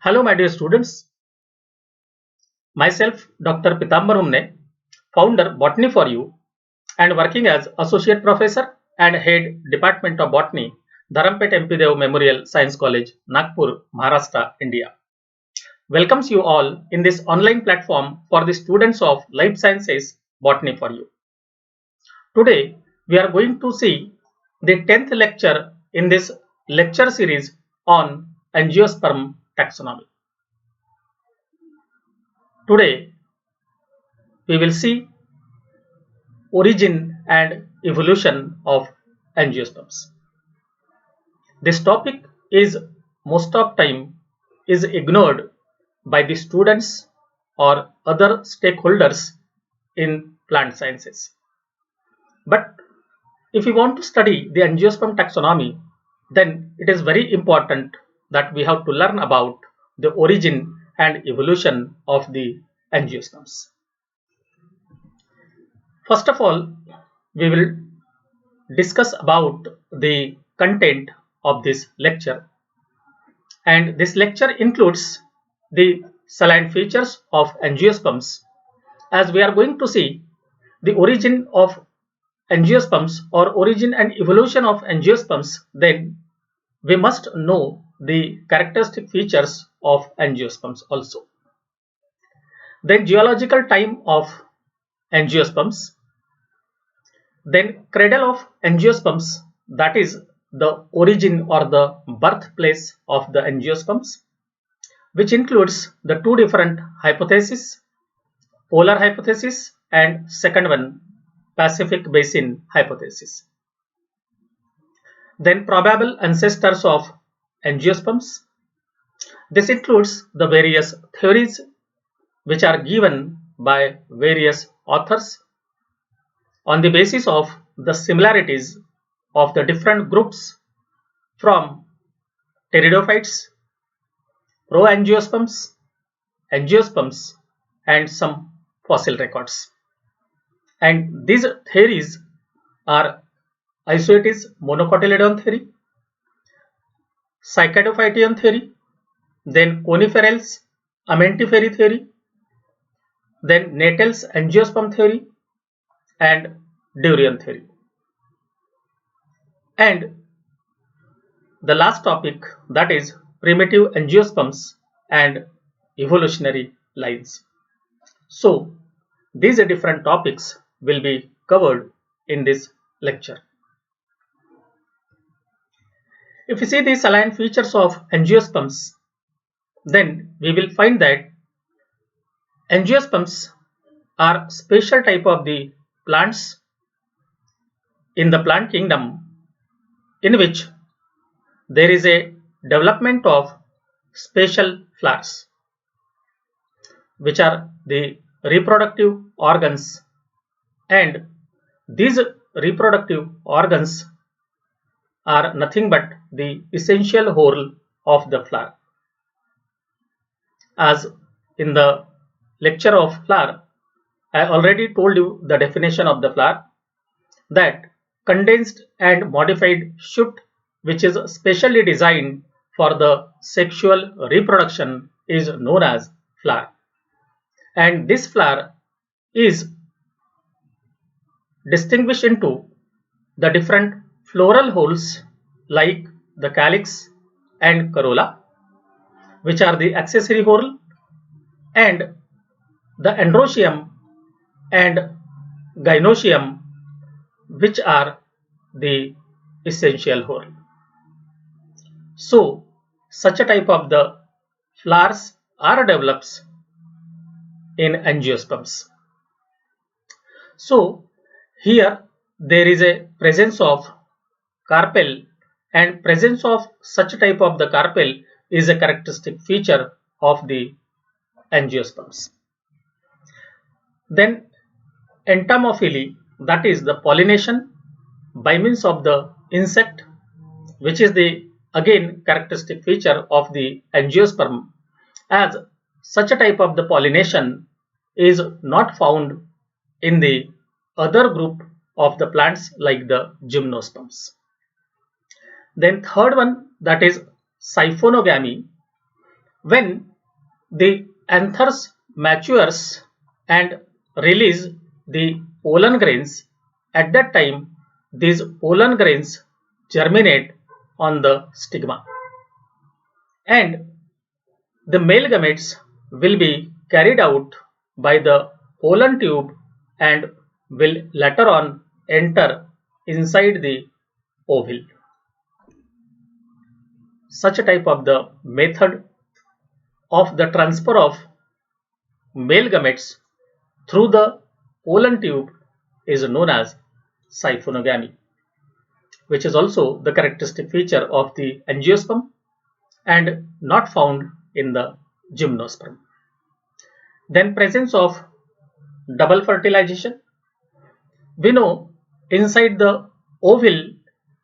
Hello my dear students, myself Dr. PITAMBAR HUMANE, founder Botany for You and working as Associate Professor and Head Department of Botany, Dharampeth M Deo Memorial Science College, Nagpur, Maharashtra, India. Welcomes you all in this online platform for the students of Life Sciences Botany for You. Today we are going to see the 10th lecture in this lecture series on Angiosperm taxonomy. Today we will see origin and evolution of angiosperms. This topic is most of time is ignored by the students or other stakeholders in plant sciences. But if we want to study the angiosperm taxonomy, then it is very important that we have to learn about the origin and evolution of the angiosperms. First of all, we will discuss about the content of this lecture, and this lecture includes the salient features of angiosperms, as we are going to see the origin of angiosperms or origin and evolution of angiosperms. Then we must know the characteristic features of angiosperms also. Then geological time of angiosperms. Then cradle of angiosperms, that is the origin or the birthplace of the angiosperms, which includes the two different hypotheses, polar hypothesis and second one, Pacific Basin hypothesis. Then probable ancestors of angiosperms. This includes the various theories which are given by various authors on the basis of the similarities of the different groups from pteridophytes, proangiosperms, angiosperms and some fossil records. And these theories are Isoetes monocotyledon theory, Cycadophytean theory, then Coniferales Amentifery theory, then Natals angiosperm theory and Duryo theory. And the last topic, that is primitive angiosperms and evolutionary lines. So these different topics will be covered in this lecture. If we see the salient features of angiosperms, then we will find that angiosperms are special type of the plants in the plant kingdom in which there is a development of special flowers, which are the reproductive organs, and these reproductive organs are nothing but the essential whole of the flower. As in the lecture of flower, I already told you the definition of the flower, that condensed and modified shoot which is specially designed for the sexual reproduction is known as flower. And this flower is distinguished into the different floral holes like the calyx and corolla, which are the accessory whole, and the androecium and gynoecium, which are the essential whole. So such a type of the flowers are developed in angiosperms. So here there is a presence of carpel, and presence of such type of the carpel is a characteristic feature of the angiosperms. Then entomophily, that is the pollination by means of the insect, which is the again characteristic feature of the angiosperm, as such a type of the pollination is not found in the other group of the plants like the gymnosperms. Then third one, that is siphonogamy, When the anthers matures and release the pollen grains, at that time these pollen grains germinate on the stigma, and the male gametes will be carried out by the pollen tube and will later on enter inside the ovule. Such a type of the method of the transfer of male gametes through the pollen tube is known as siphonogamy, which is also the characteristic feature of the angiosperm and not found in the gymnosperm. Then presence of double fertilization. We know inside the ovule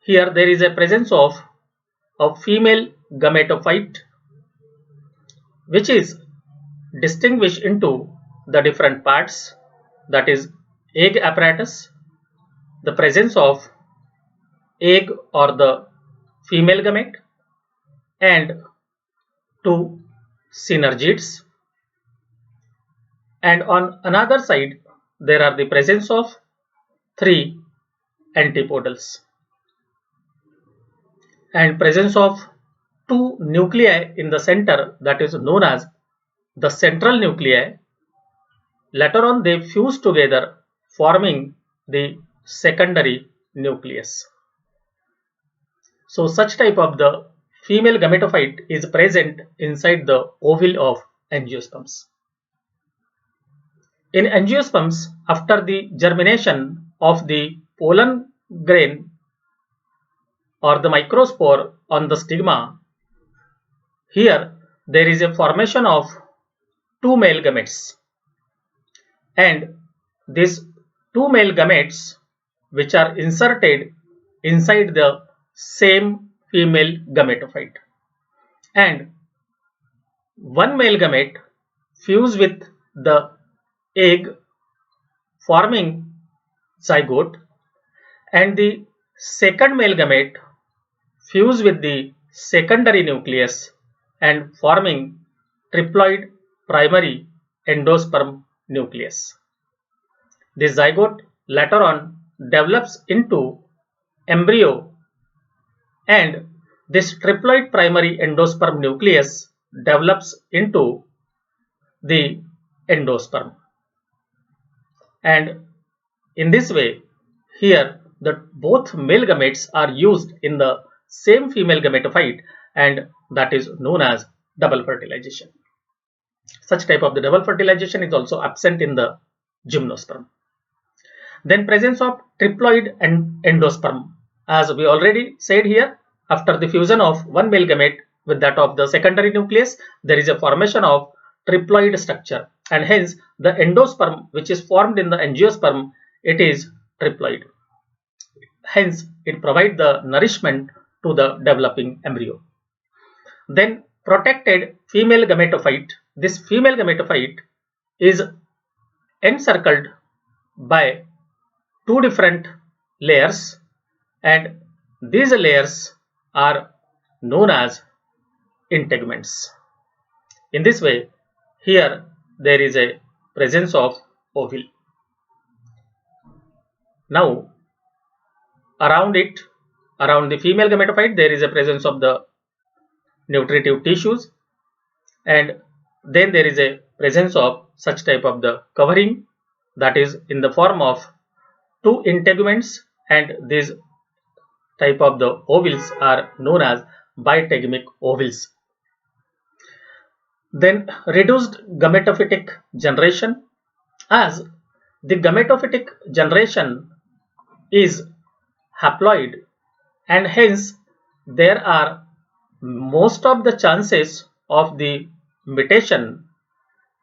here there is a presence of a female gametophyte which is distinguished into the different parts, that is egg apparatus, the presence of egg or the female gamete, and two synergids, and on another side there are the presence of three antipodals and presence of two nuclei in the center, that is known as the central nuclei. Later on they fuse together forming the secondary nucleus. So such type of the female gametophyte is present inside the ovule of angiosperms. In angiosperms, after the germination of the pollen grain or the microspore on the stigma, here there is a formation of two male gametes, and these two male gametes which are inserted inside the same female gametophyte, and one male gamete fuse with the egg forming zygote, and the second male gamete fuse with the secondary nucleus and forming triploid primary endosperm nucleus. This zygote later on develops into embryo, and this triploid primary endosperm nucleus develops into the endosperm. And in this way, here both male gametes are used in the same female gametophyte, and that is known as double fertilization. Such type of the double fertilization is also absent in the gymnosperm. Then presence of triploid endosperm, as we already said here, after the fusion of one male gamete with that of the secondary nucleus, there is a formation of triploid structure, and hence the endosperm which is formed in the angiosperm, it is triploid. Hence it provides the nourishment to the developing embryo. Then protected female gametophyte. This female gametophyte is encircled by two different layers, and these layers are known as integuments. In this way, here there is a presence of ovule. Now around the female gametophyte, there is a presence of the nutritive tissues, and then there is a presence of such type of the covering, that is in the form of two integuments, and these type of the ovules are known as bitegumic ovules. Then reduced gametophytic generation, as the gametophytic generation is haploid, and hence there are most of the chances of the mutation,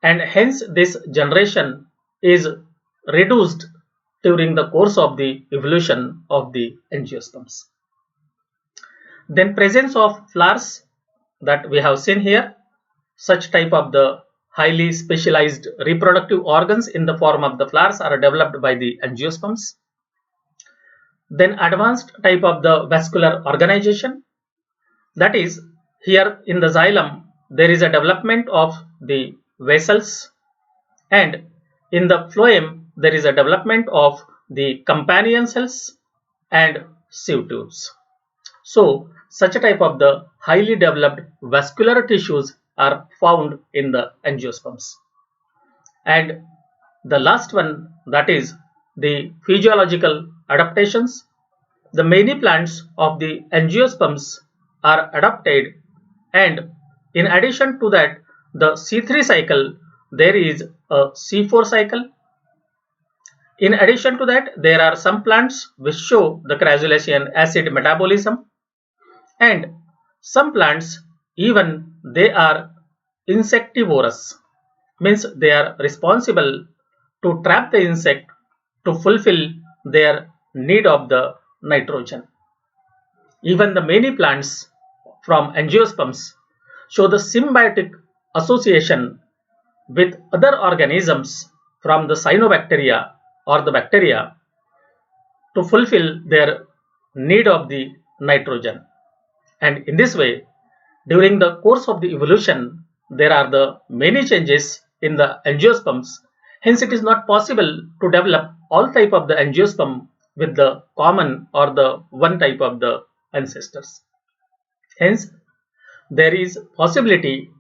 and hence this generation is reduced during the course of the evolution of the angiosperms. Then presence of flowers, that we have seen here, such type of the highly specialized reproductive organs in the form of the flowers are developed by the angiosperms. Then advanced type of the vascular organization, that is here in the xylem there is a development of the vessels, and in the phloem there is a development of the companion cells and sieve tubes. So such a type of the highly developed vascular tissues are found in the angiosperms. And the last one, that is the physiological adaptations. The many plants of the angiosperms are adapted, and in addition to that, the C3 cycle, there is a C4 cycle. In addition to that, there are some plants which show the crassulacean acid metabolism, and some plants even they are insectivorous, means they are responsible to trap the insect to fulfill their need of the nitrogen. Even the many plants from angiosperms show the symbiotic association with other organisms from the cyanobacteria or the bacteria to fulfill their need of the nitrogen. And in this way, during the course of the evolution, there are the many changes in the angiosperms. Hence, it is not possible to develop all type of the angiosperm with the common or the one type of the ancestors. Hence, there is possibility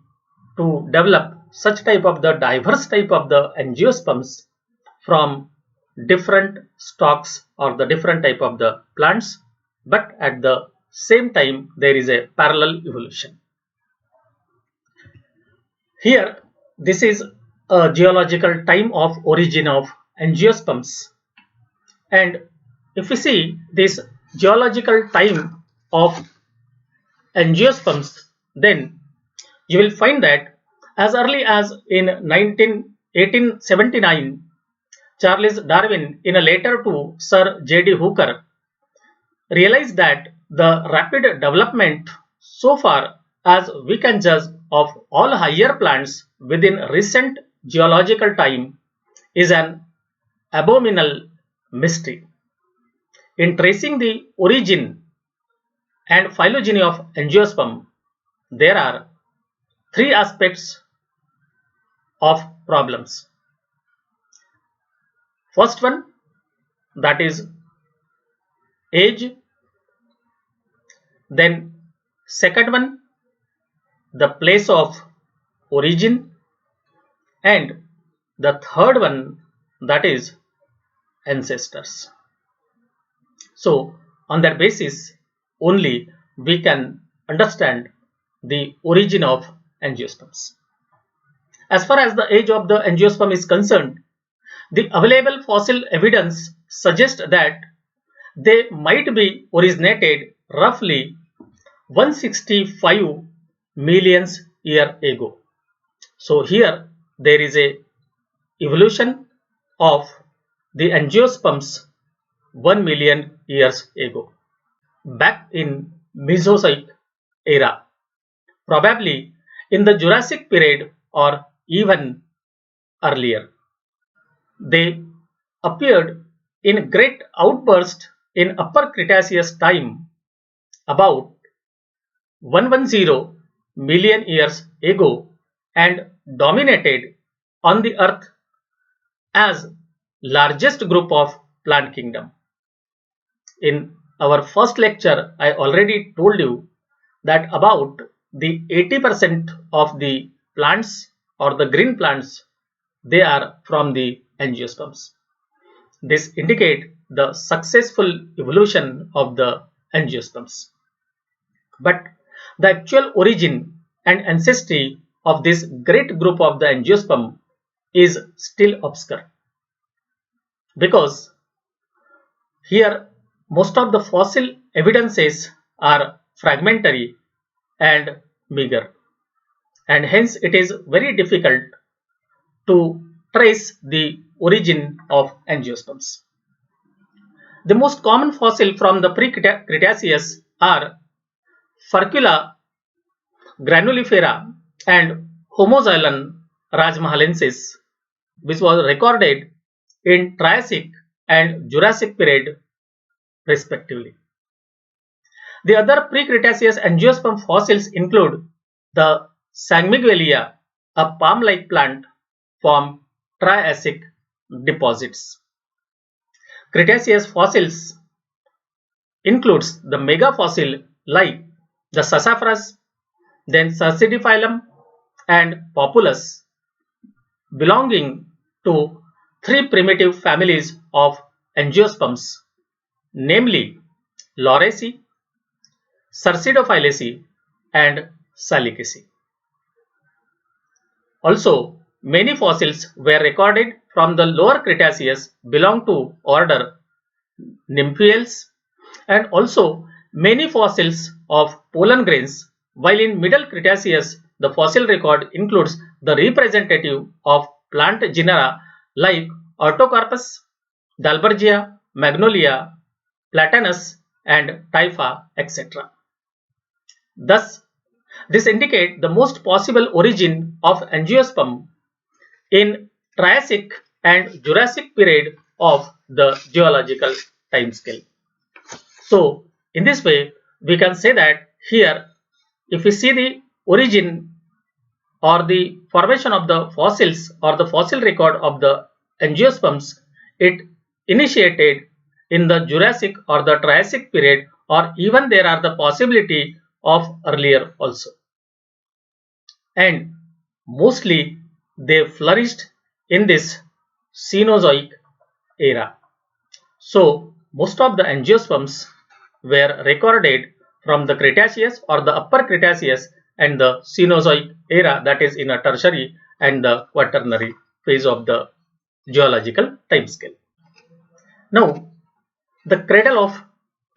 to develop such type of the diverse type of the angiosperms from different stocks or the different type of the plants, but at the same time there is a parallel evolution. Here, this is a geological time of origin of angiosperms, and if we see this geological time of angiosperms, then you will find that as early as in 1879, Charles Darwin, in a letter to Sir J.D. Hooker, realized that the rapid development so far as we can judge of all higher plants within recent geological time is an abominable mystery. In tracing the origin and phylogeny of angiosperm, there are three aspects of problems. First one, that is age. Then second one, the place of origin, and the third one, that is ancestors. So on that basis only we can understand the origin of angiosperms. As far as the age of the angiosperm is concerned, the available fossil evidence suggests that they might be originated roughly 165 million years ago. So here there is a evolution of the angiosperms 1 million years ago, back in Mesozoic era, probably in the Jurassic period or even earlier. They appeared in great outburst in Upper Cretaceous time about 110 million years ago and dominated on the earth as largest group of plant kingdom. In our first lecture, I already told you that about the 80% of the plants or the green plants, they are from the angiosperms. This indicates the successful evolution of the angiosperms. But the actual origin and ancestry of this great group of the angiosperm is still obscure, because here most of the fossil evidences are fragmentary and meager, and hence it is very difficult to trace the origin of angiosperms. The most common fossil from the pre-Cretaceous are Furcula granulifera and Homoxylon rajmahalensis, which was recorded in Triassic and Jurassic period respectively. The other pre-Cretaceous angiosperm fossils include the Sanguinelia, a palm-like plant, form Triassic deposits. Cretaceous fossils includes the megafossil like the Sassafras, then Sarcidiphyllum and Populus, belonging to three primitive families of angiosperms, namely Lauraceae, Sarcidophyllaceae and Salicaceae. Also, many fossils were recorded from the lower Cretaceous belong to order Nymphaeals, and also many fossils of pollen grains, while in Middle Cretaceous the fossil record includes the representative of plant genera like Orthocarpus, Dalbergia, Magnolia, Platanus and Typha, etc. Thus, this indicates the most possible origin of angiosperm in Triassic and Jurassic period of the geological timescale. So, in this way, we can say that here, if we see the origin or the formation of the fossils or the fossil record of the angiosperms, it initiated in the Jurassic or the Triassic period, or even there are the possibility of earlier also. And mostly they flourished in this Cenozoic era. So most of the angiosperms were recorded from the Cretaceous or the Upper Cretaceous and the Cenozoic era, that is in a tertiary and the quaternary phase of the geological timescale. Now, the cradle of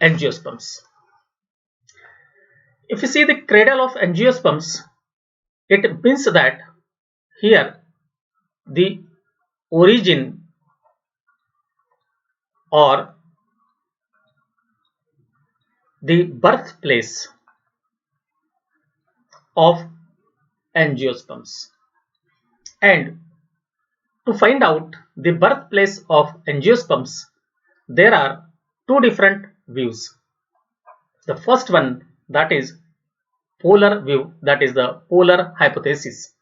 angiosperms. If you see the cradle of angiosperms, it means that here the origin or the birthplace of angiosperms. And to find out the birthplace of angiosperms, there are two different views. The first one, that is polar view, that is the polar hypothesis.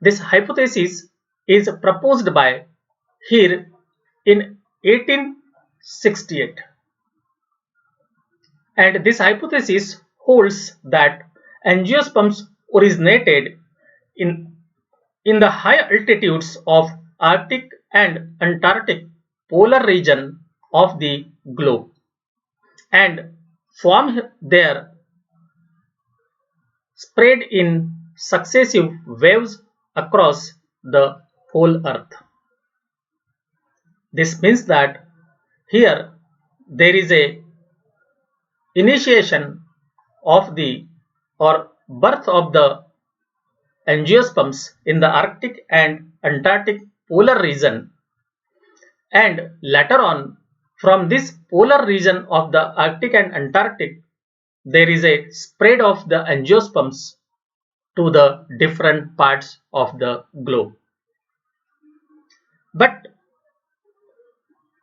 This hypothesis is proposed by here in 1868, and this hypothesis holds that angiosperms originated in the high altitudes of Arctic and Antarctic polar region of the globe and formed there, spread in successive waves across the whole earth. This means that here there is a initiation of the or birth of the angiosperms in the Arctic and Antarctic polar region, and later on from this polar region of the Arctic and Antarctic there is a spread of the angiosperms to the different parts of the globe. But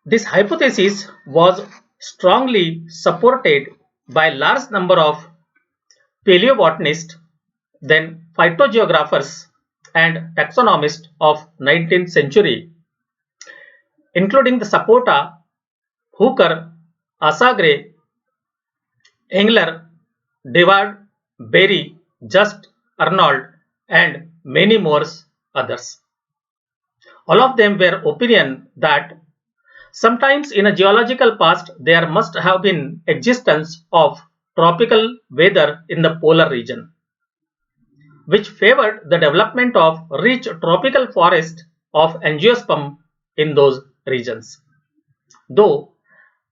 this hypothesis was strongly supported by large number of paleobotanists, then phytogeographers and taxonomists of 19th century, including the Sapota, Hooker, Asagre, Engler, Dewar, Berry, Just, Arnold and many more others. All of them were opinion that sometimes in a geological past there must have been existence of tropical weather in the polar region, which favored the development of rich tropical forest of angiosperm in those regions. Though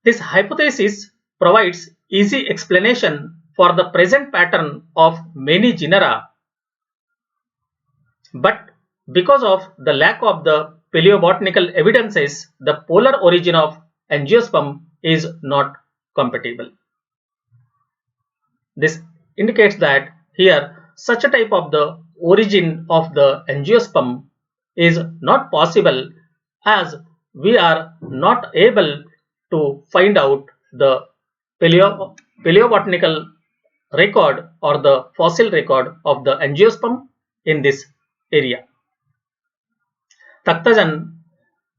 this hypothesis provides easy explanation for the present pattern of many genera, but because of the lack of the paleobotanical evidences, the polar origin of angiosperm is not compatible. This indicates that here such a type of the origin of the angiosperm is not possible, as we are not able to find out the paleobotanical record or the fossil record of the angiosperm in this area. Takhtajan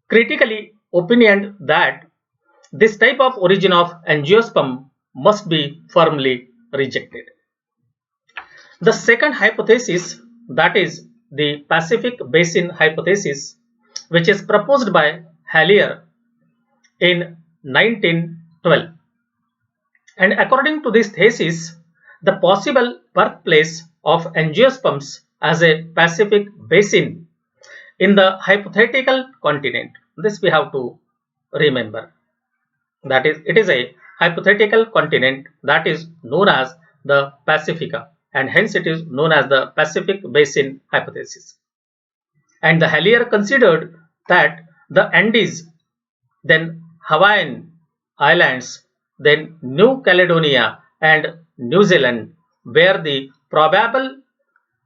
critically opinioned that this type of origin of angiosperm must be firmly rejected. The second hypothesis, that is the Pacific Basin hypothesis, which is proposed by Hallier in 1912. And according to this thesis, the possible birthplace of angiosperms as a Pacific basin in the hypothetical continent. This we have to remember. That is, it is a hypothetical continent that is known as the Pacifica, and hence it is known as the Pacific Basin hypothesis. And the Hallier considered that the Andes, then Hawaiian Islands, then New Caledonia and New Zealand were the probable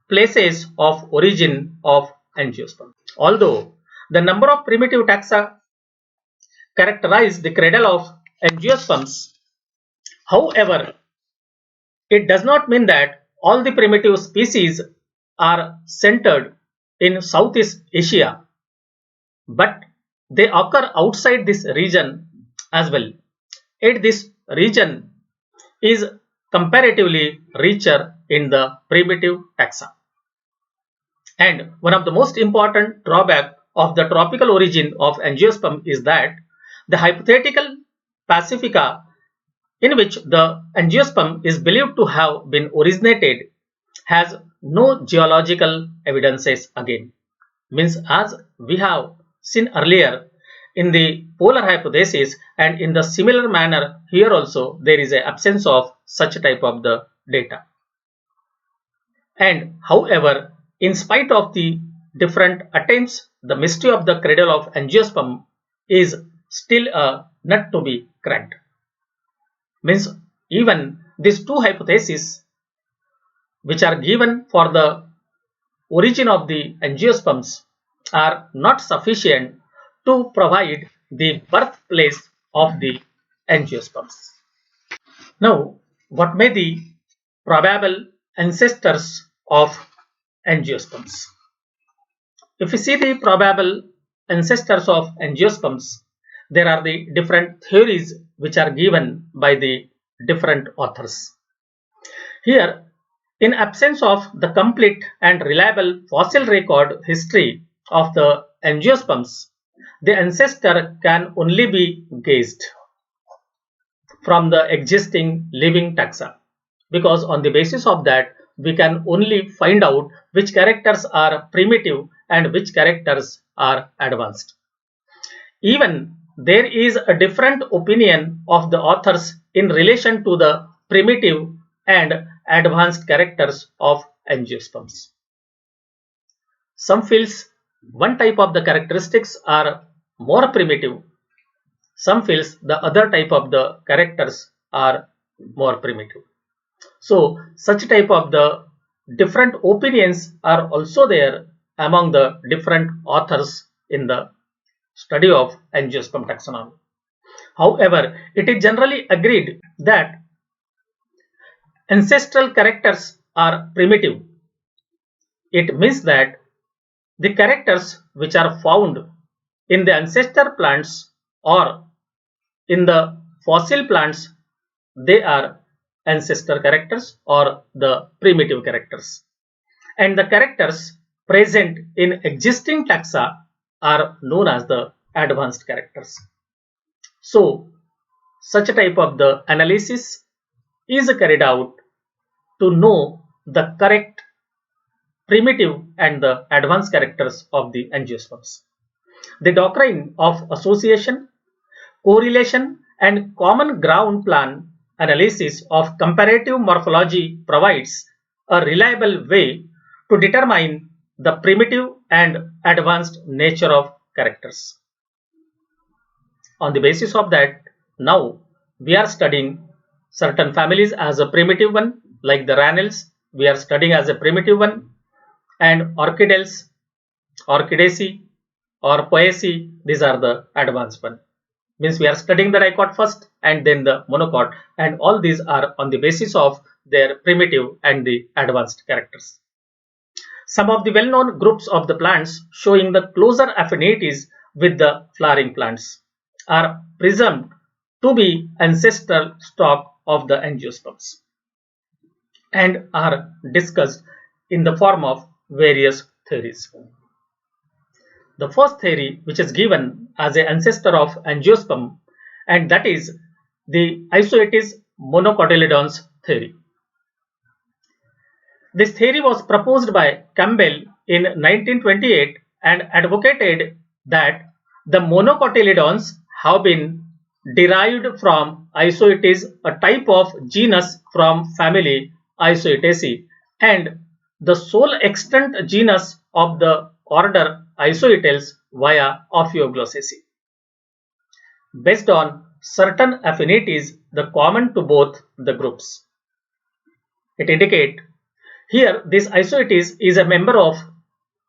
places of origin of angiosperm. Although the number of primitive taxa characterize the cradle of angiosperms, however, it does not mean that all the primitive species are centered in Southeast Asia, but they occur outside this region as well. Yet this region is comparatively richer in the primitive taxa. And one of the most important drawback of the tropical origin of angiosperm is that the hypothetical Pacifica in which the angiosperm is believed to have been originated has no geological evidences again. Means, as we have seen earlier in the polar hypothesis, and in the similar manner here also there is an absence of such type of the data. And however, in spite of the different attempts, the mystery of the cradle of angiosperm is still a nut to be cracked. Means, even these two hypotheses which are given for the origin of the angiosperms are not sufficient to provide the birthplace of the angiosperms. Now, what may the probable ancestors of angiosperms? If we see the probable ancestors of angiosperms, there are the different theories which are given by the different authors. Here, in absence of the complete and reliable fossil record history of the angiosperms, the ancestor can only be guessed from the existing living taxa, because on the basis of that we can only find out which characters are primitive and which characters are advanced. Even there is a different opinion of the authors in relation to the primitive and advanced characters of angiosperms. Some feels one type of the characteristics are more primitive, some feels the other type of the characters are more primitive. So such type of the different opinions are also there among the different authors in the study of angiosperm taxonomy. However, it is generally agreed that ancestral characters are primitive. It means that the characters which are found in the ancestor plants or in the fossil plants, they are ancestor characters or the primitive characters. And the characters present in existing taxa are known as the advanced characters. So, such a type of the analysis is carried out to know the correct primitive and the advanced characters of the angiosperms. The doctrine of association, correlation and common ground plan analysis of comparative morphology provides a reliable way to determine the primitive and advanced nature of characters. On the basis of that, now we are studying certain families as a primitive one, like the Ranels, we are studying as a primitive one, and Orchidales, Orchidaceae or Poaceae, these are the advanced one. Means we are studying the dicot first and then the monocot, and all these are on the basis of their primitive and the advanced characters. Some of the well-known groups of the plants showing the closer affinities with the flowering plants are presumed to be ancestral stock of the angiosperms and are discussed in the form of various theories. The first theory which is given as an ancestor of angiosperm, and that is the Isoetes monocotyledons theory. This theory was proposed by Campbell in 1928 and advocated that the monocotyledons have been derived from Isoetes, a type of genus from family Isoetaceae, and the sole extant genus of the order Isoetales via Ophioglossacea. Based on certain affinities the common to both the groups. It indicates here this Isoetes is a member of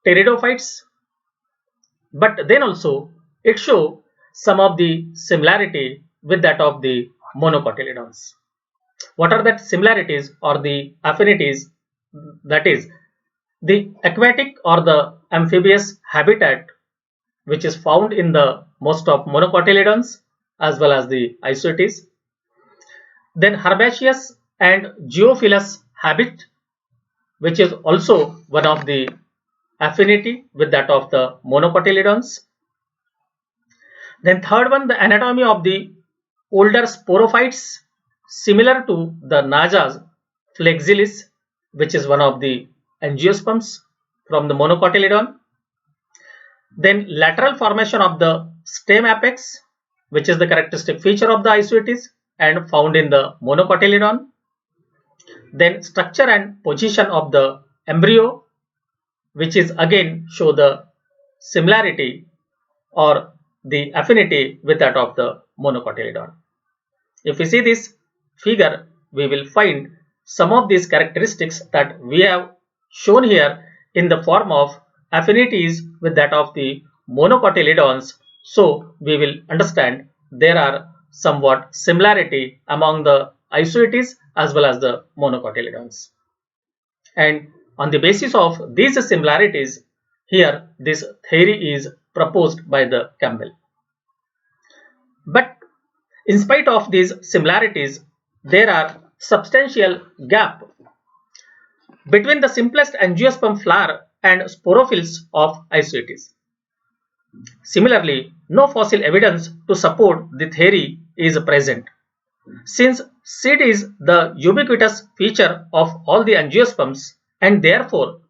pteridophytes, but then also it shows some of the similarity with that of the monocotyledons. What are that similarities or the affinities? That is the aquatic or the amphibious habitat which is found in the most of monocotyledons as well as the Isoetes. Then herbaceous and geophilous habit, which is also one of the affinity with that of the monocotyledons. Then third one, the anatomy of the older sporophytes similar to the Najas flexilis, which is one of the angiosperms from the monocotyledon. Then lateral formation of the stem apex, which is the characteristic feature of the Isoetes and found in the monocotyledon. Then structure and position of the embryo, which is again show the similarity or the affinity with that of the monocotyledon. If we see this figure, we will find some of these characteristics that we have shown here in the form of affinities with that of the monocotyledons. So we will understand there are somewhat similarity among the Isoetes as well as the monocotyledons. And on the basis of these similarities, here this theory is proposed by the Campbell. But in spite of these similarities, there are substantial gap between the simplest angiosperm flower and sporophylls of Isoetes. Similarly, no fossil evidence to support the theory is present. Since seed is the ubiquitous feature of all the angiosperms, and therefore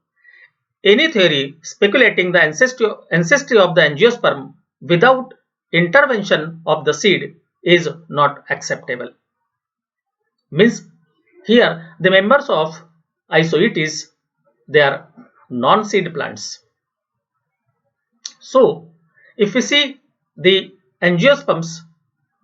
any theory speculating the ancestry of the angiosperm without intervention of the seed is not acceptable. Means here the members of Isoetes, they are non-seed plants. So if we see the angiosperms,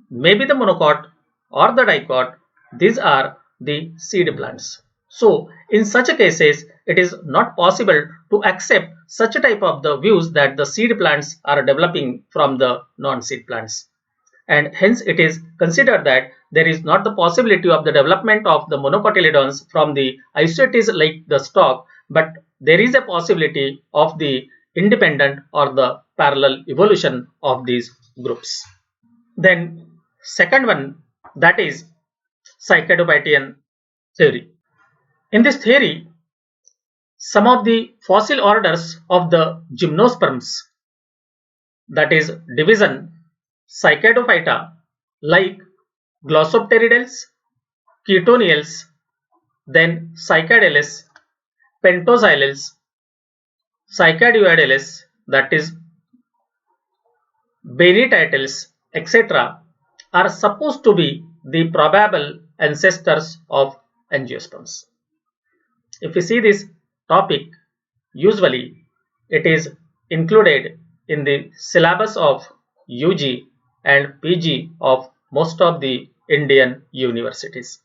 maybe the monocot or the dicot, these are the seed plants. So in such cases, it is not possible to accept such a type of the views that the seed plants are developing from the non-seed plants. And hence it is considered that there is not the possibility of the development of the monocotyledons from the Isoetes like the stock, but there is a possibility of the independent or the parallel evolution of these groups. Then second one, that is Cycadophytian theory. In this theory, some of the fossil orders of the gymnosperms, that is division Cycadophyta, like Glossopteridales, Ketoniales, then Cycadales, Pentocylins, Cycadioidales, that is Benititales, etc., are supposed to be the probable ancestors of angiosperms. If we see this topic, usually it is included in the syllabus of UG and PG of most of the Indian universities.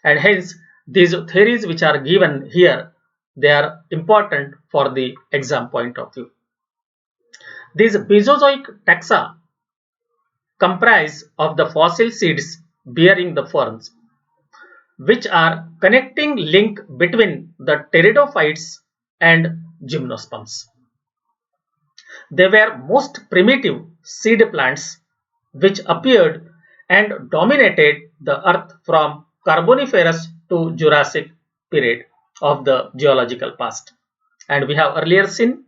And hence these theories which are given here, they are important for the exam point of view. These Mesozoic taxa comprise of the fossil seeds bearing the ferns. which are connecting link between the pteridophytes and gymnosperms. They were most primitive seed plants which appeared and dominated the earth from Carboniferous to Jurassic period of the geological past. And we have earlier seen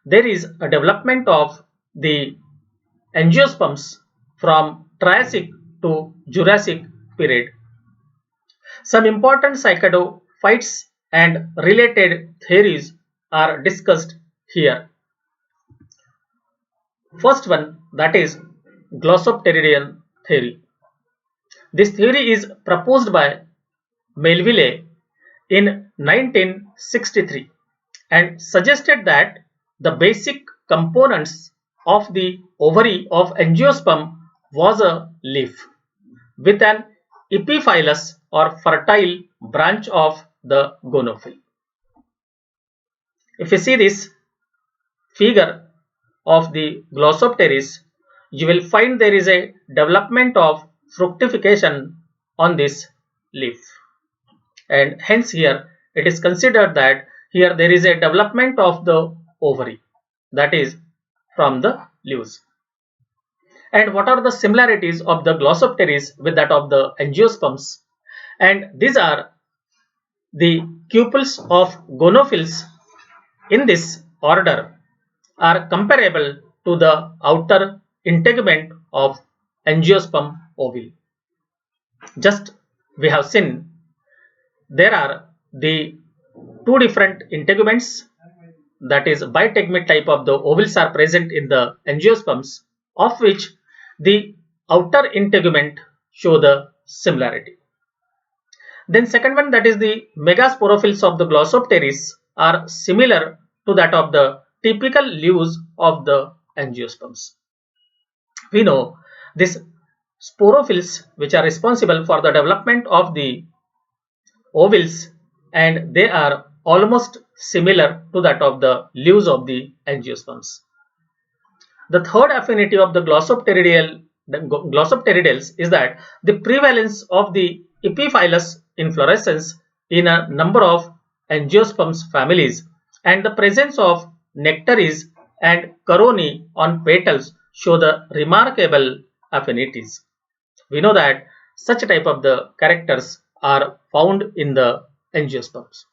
there is a development of the angiosperms from Triassic to Jurassic period. Some important cycadophytes and related theories are discussed here. First one, that is Glossoptery theory. This theory is proposed by Melville in 1963 and suggested that the basic components of the ovary of angiosperm was a leaf with an epiphyllous or fertile branch of the gonophyll. If you see this figure of the Glossopteris, you will find there is a development of fructification on this leaf, and hence here it is considered that here there is a development of the ovary, that is from the leaves. And what are the similarities of the Glossopteris with that of the angiosperms? And these are the cupels of gonophylls in this order are comparable to the outer integument of angiosperm ovule. Just we have seen there are the two different integuments, that is bitegumate type of the ovules are present in the angiosperms, of which the outer integument show the similarity. Then second one, that is the megasporophylls of the Glossopteris are similar to that of the typical leaves of the angiosperms. We know these sporophylls which are responsible for the development of the ovules, and they are almost similar to that of the leaves of the angiosperms. The third affinity of the Glossopteridales is that the prevalence of the epiphyllous inflorescence in a number of angiosperms families and the presence of nectaries and coronae on petals show the remarkable affinities. We know that such type of the characters are found in the angiosperms.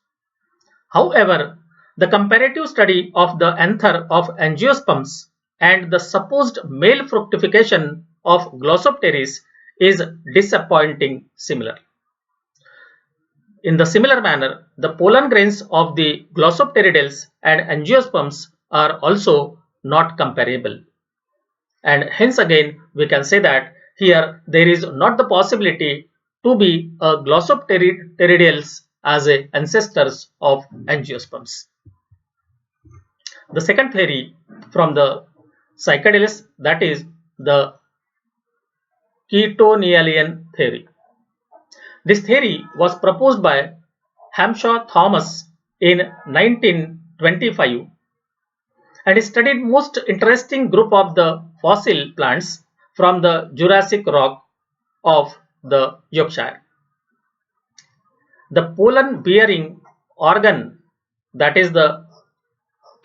However, the comparative study of the anther of angiosperms and the supposed male fructification of Glossopteris is disappointing similar. In the similar manner, the pollen grains of the Glossopteridales and angiosperms are also not comparable. And hence again we can say that here there is not the possibility to be a Glossopteridales as a ancestors of angiosperms. The second theory from the Psychedelics, that is the Ketonian theory. This theory was proposed by Hampshire Thomas in 1925 and studied most interesting group of the fossil plants from the Jurassic rock of the Yorkshire. The pollen bearing organ, that is the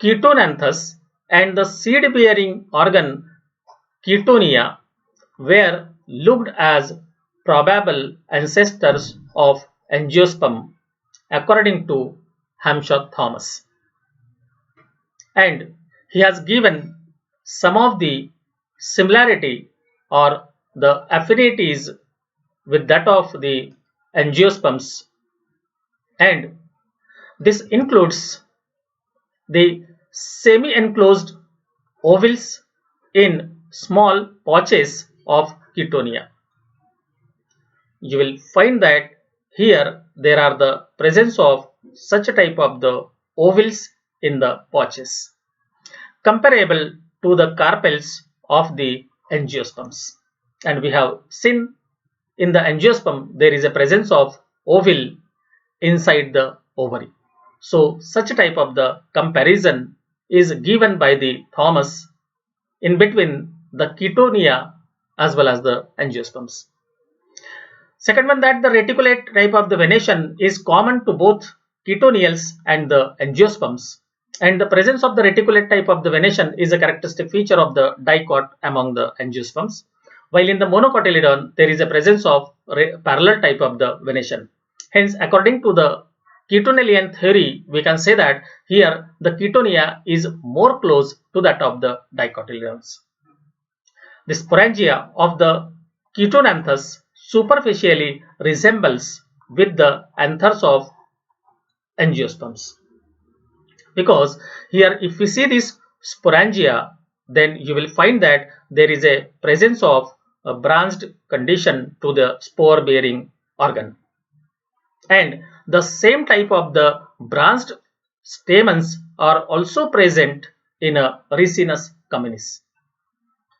Ketonanthus, and the seed bearing organ Ketonia were looked as probable ancestors of angiosperm according to Hampshire Thomas, and he has given some of the similarity or the affinities with that of the angiosperms, and this includes the semi-enclosed ovules in small pouches of Ketonia. You will find that here there are the presence of such a type of the ovules in the pouches, comparable to the carpels of the angiosperms. And we have seen in the angiosperm there is a presence of ovule inside the ovary. So such a type of the comparison is given by the Thomas in between the Ketonia as well as the angiosperms. Second one, that the reticulate type of the venation is common to both ketonials and the angiosperms, and the presence of the reticulate type of the venation is a characteristic feature of the dicot among the angiosperms, while in the monocotyledon there is a presence of parallel type of the venation. Hence, according to the Ketonelian theory, we can say that here the ketonia is more close to that of the dicotyledons. The sporangia of the ketonanthus superficially resembles with the anthers of angiosperms, because here if we see this sporangia, then you will find that there is a presence of a branched condition to the spore bearing organ, and the same type of the branched stamens are also present in a Ricinus communis.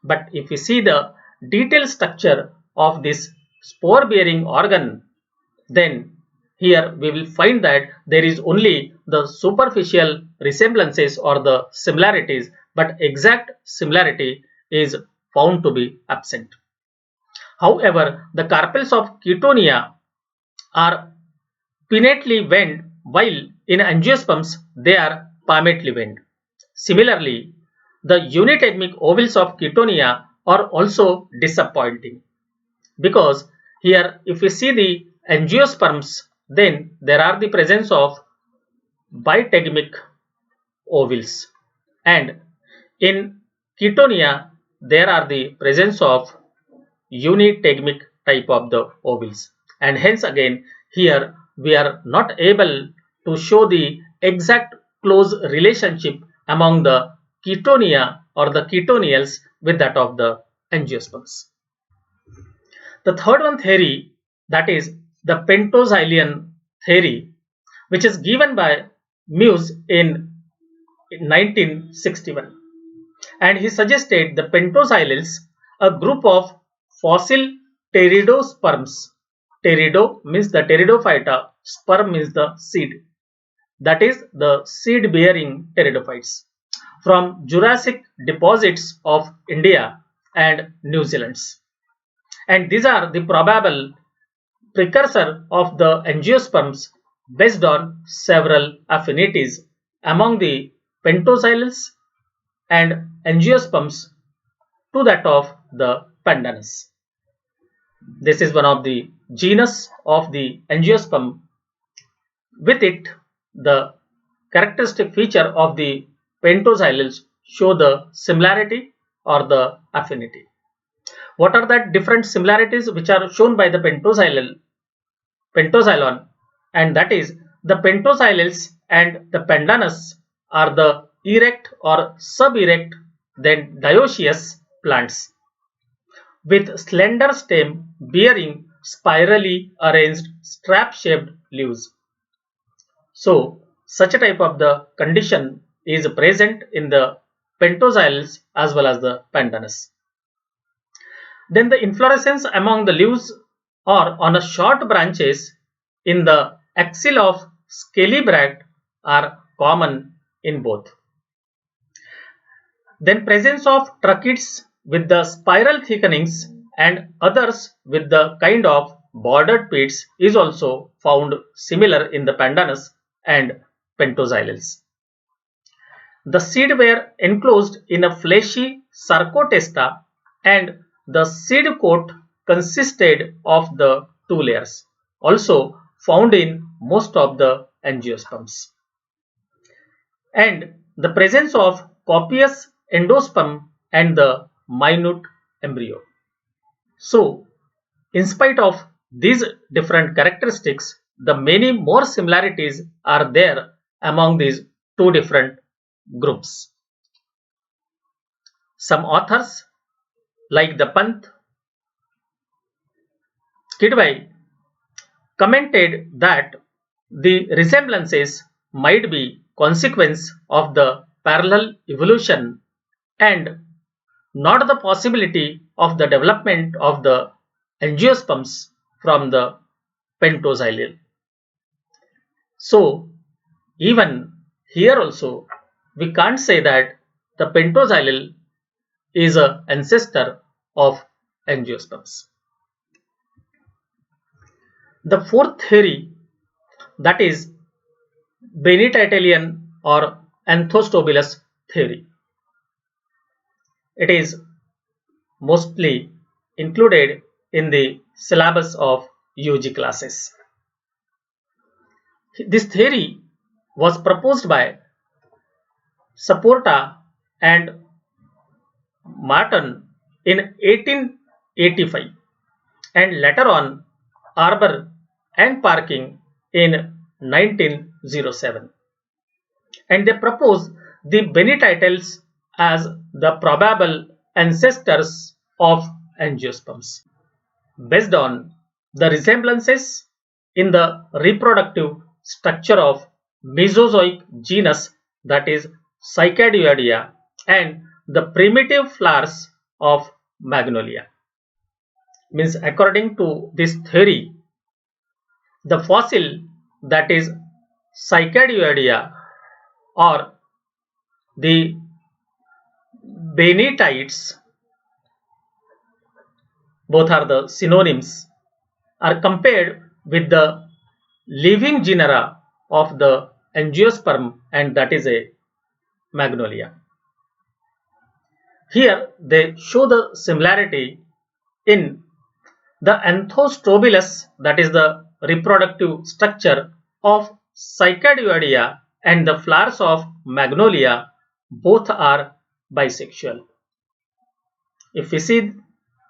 But if we see the detailed structure of this spore bearing organ, then here we will find that there is only the superficial resemblances or the similarities, but exact similarity is found to be absent. However, the carpels of ketonia are pinnately veined, while in angiosperms they are palmately veined. Similarly, the unitegmic ovals of ketonia are also disappointing, because here if we see the angiosperms, then there are the presence of bitegmic ovals, and in ketonia there are the presence of unitegmic type of the ovals, and hence again here we are not able to show the exact close relationship among the ketonia or the ketonials with that of the angiosperms. The third one theory, that is the Pentocylin theory, which is given by Muse in 1961, and he suggested the Pentocylins, a group of fossil pteridosperms. Pterido means the pteridophyta, sperm means the seed, that is the seed bearing pteridophytes, from Jurassic deposits of India and New Zealand, and these are the probable precursor of the angiosperms based on several affinities among the pentocylins and angiosperms to that of the pandanus. This is one of the genus of the angiosperm. With it, the characteristic feature of the pentocylins show the similarity or the affinity. What are the different similarities which are shown by the pentocylon? And that is the pentocylins and the pandanus are the erect or sub-erect, then dioecious plants with slender stem bearing spirally arranged strap-shaped leaves. So, such a type of the condition is present in the pentocylins as well as the pandanus. Then the inflorescence among the leaves or on a short branches in the axil of scaly bracts are common in both. Then presence of tracheids with the spiral thickenings and others with the kind of bordered pits is also found similar in the pandanus and pentocylins. The seed were enclosed in a fleshy sarcotesta, and the seed coat consisted of the two layers, also found in most of the angiosperms. And the presence of copious endosperm and the minute embryo. So, in spite of these different characteristics, the many more similarities are there among these two different groups. Some authors like the Pant Kidwai commented that the resemblances might be consequence of the parallel evolution and not the possibility of the development of the angiosperms from the pentocylin. So, even here also we can't say that the pentocylin is an ancestor of angiosperms. The fourth theory, that is Benititalian or Anthostopolous Theory. It is mostly included in the syllabus of UG classes. This theory was proposed by Saporta and Martin in 1885 and later on Arbor and Parking in 1907, and they propose the Benititals as the probable ancestors of angiosperms based on the resemblances in the reproductive structure of Mesozoic genus, that is Cycadioidea, and the primitive flowers of Magnolia. Means, according to this theory, the fossil, that is Cycadioidea or the Benitites, both are the synonyms, are compared with the living genera of the angiosperm, and that is a Magnolia. Here they show the similarity in the Anthostopolous, that is the reproductive structure of Cycadioidea, and the flowers of Magnolia, both are bisexual. If we see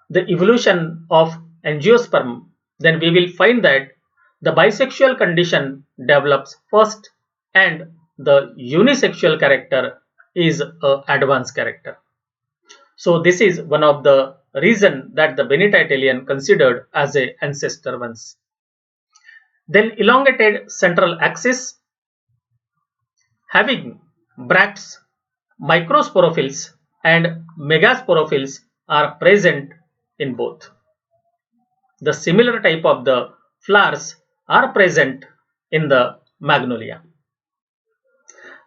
the evolution of angiosperm, then we will find that the bisexual condition develops first and the unisexual character is an advanced character. So this is one of the reason that the Benititalian considered as a ancestor ones. Then elongated central axis having bracts, microsporophylls and megasporophylls are present in both. The similar type of the flowers are present in the Magnolia.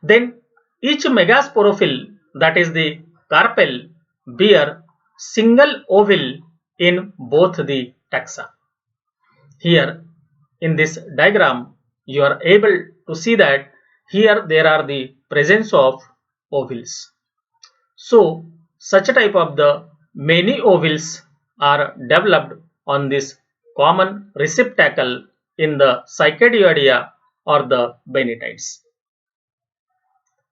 Then each megasporophyll, that is the carpel, bear single ovule in both the taxa. Here in this diagram you are able to see that here there are the presence of ovules. So such a type of the many ovules are developed on this common receptacle in the Cycadioidea or the Benitites.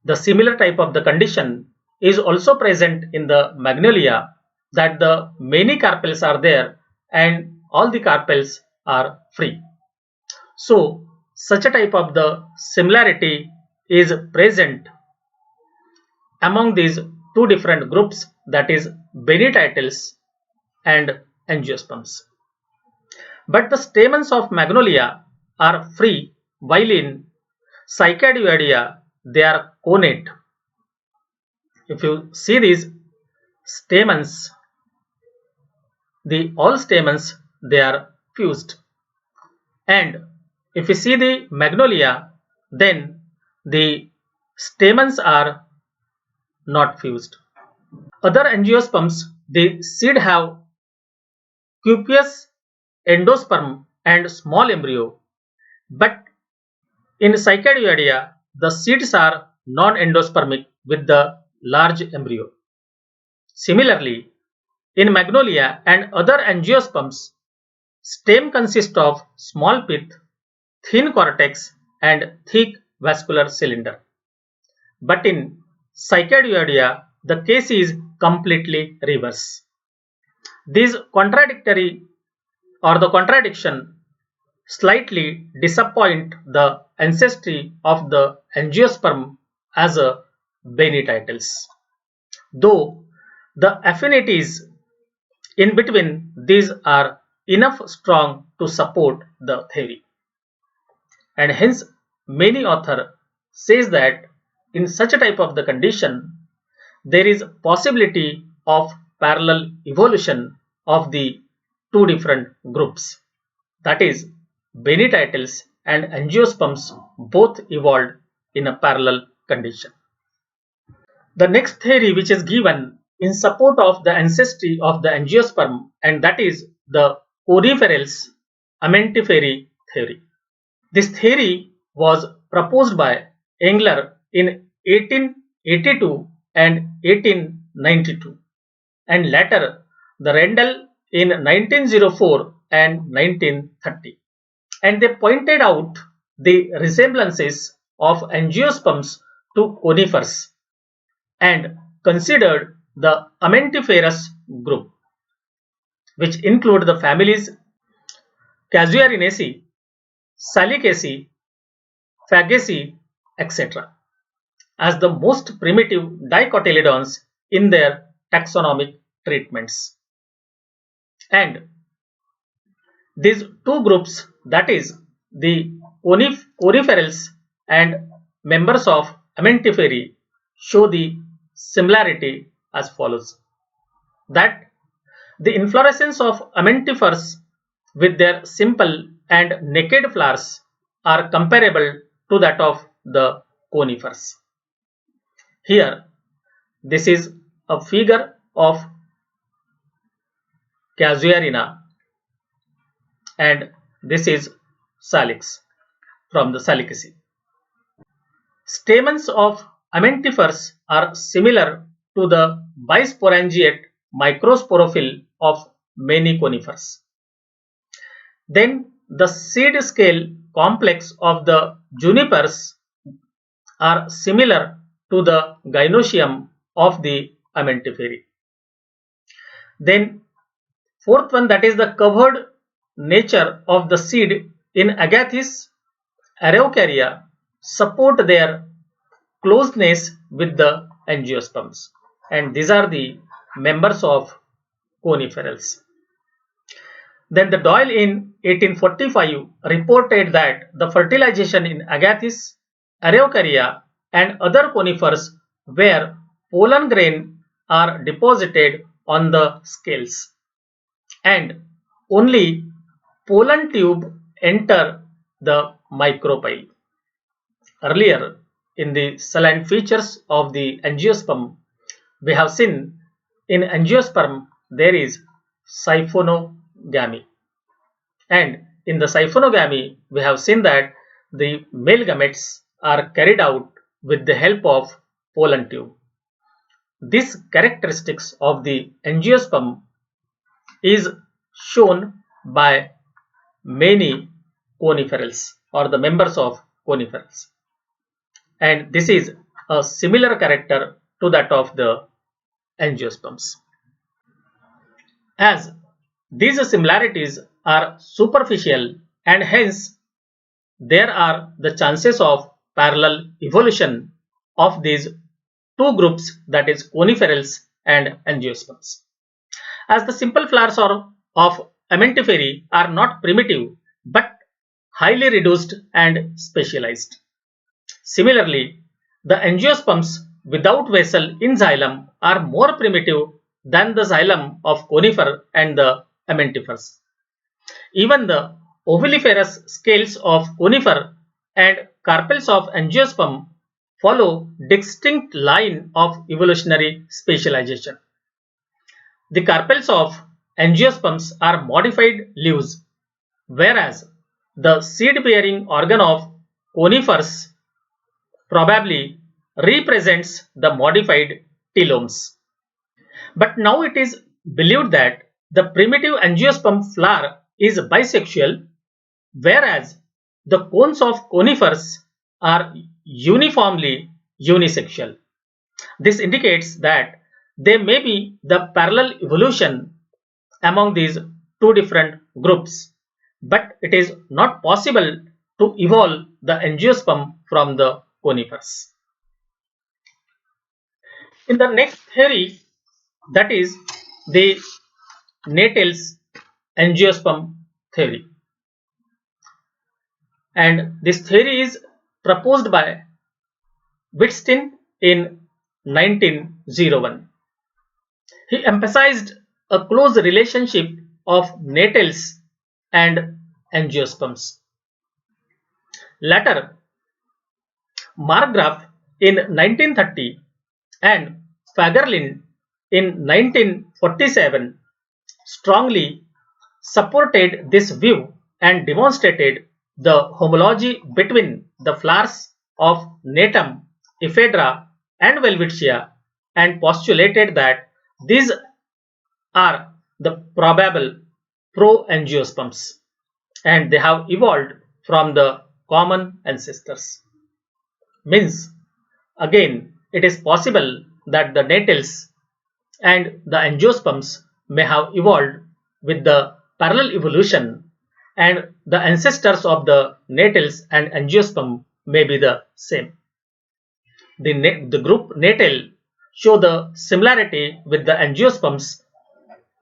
The similar type of the condition is also present in the Magnolia, that the many carpels are there and all the carpels are free. So such a type of the similarity is present among these two different groups, that is Benititals and angiosperms. But the stamens of Magnolia are free, while in Cycadioidea they are connate. If you see these stamens, all stamens they are fused, and if you see the Magnolia, then the stamens are not fused. Other angiosperms, the seed have cupeous endosperm and small embryo, but in Cycadioidea the seeds are non-endospermic with the large embryo. Similarly, in Magnolia and other angiosperms, stem consists of small pith, thin cortex and thick vascular cylinder. But in Cycadioidea the case is completely reverse. These contradiction slightly disappoint the ancestry of the angiosperm as a Benititals, though the affinities in between these are enough strong to support the theory, and hence many author says that in such a type of the condition there is possibility of parallel evolution of the two different groups, that is Benititals and angiosperms both evolved in a parallel condition. The next theory which is given in support of the ancestry of the angiosperm, and that is the coniferous Amentifery theory. This theory was proposed by Engler in 1882 and 1892, and later the Rendell in 1904 and 1930, and they pointed out the resemblances of angiosperms to conifers and considered the Amentiferous group, which include the families Casuarinaceae, Salicaceae, Fagaceae, etc., as the most primitive dicotyledons in their taxonomic treatments. And these two groups, that is the coniferals and members of Amentifery, show the similarity as follows: that the inflorescence of Amentifers with their simple and naked flowers are comparable to that of the conifers. Here, this is a figure of Casuarina, and this is Salix from the Salicaceae. Stamens of Amentifers are similar to the bisporangiate microsporophyll of many conifers. Then the seed scale complex of the junipers are similar to the gynoecium of the Amentifery. Then fourth one, that is the covered nature of the seed in Agathis araucaria, support their closeness with the angiosperms, and these are the members of coniferals. Then the Doyle in 1845 reported that the fertilization in Agathis araucaria and other conifers where pollen grain are deposited on the scales, and only pollen tube enter the micropyle. Earlier, in the salient features of the angiosperm, we have seen in angiosperm there is siphonogamy, and in the siphonogamy we have seen that the male gametes are carried out with the help of pollen tube. This characteristics of the angiosperm is shown by many coniferals or the members of coniferals, and this is a similar character to that of the angiosperms. As these similarities are superficial and hence there are the chances of parallel evolution of these two groups, that is coniferals and angiosperms. As the simple flowers of Amentifery are not primitive but highly reduced and specialized. Similarly, the angiosperms without vessel in xylem are more primitive than the xylem of conifer and the Amentifers. Even the ovuliferous scales of conifer and carpels of angiosperm follow distinct line of evolutionary specialization. The carpels of angiosperms are modified leaves, whereas the seed-bearing organ of conifers probably represents the modified telomes. But now it is believed that the primitive angiosperm flower is bisexual, whereas the cones of conifers are uniformly unisexual. This indicates that there may be the parallel evolution among these two different groups, but it is not possible to evolve the angiosperm from the conifers. In the next theory, that is the Natals angiosperm theory, and this theory is proposed by Wittstein in 1901. He emphasized a close relationship of Natals and angiosperms. Later, Markgraf in 1930 and Fagerlind in 1947 strongly supported this view and demonstrated the homology between the flowers of Natum, Ephedra and Welwitschia and postulated that these are the probable pro-angiosperms and they have evolved from the common ancestors. Means again it is possible that the Natals and the angiosperms may have evolved with the parallel evolution and the ancestors of the Natals and angiosperm may be the same. The group Natal show the similarity with the angiosperms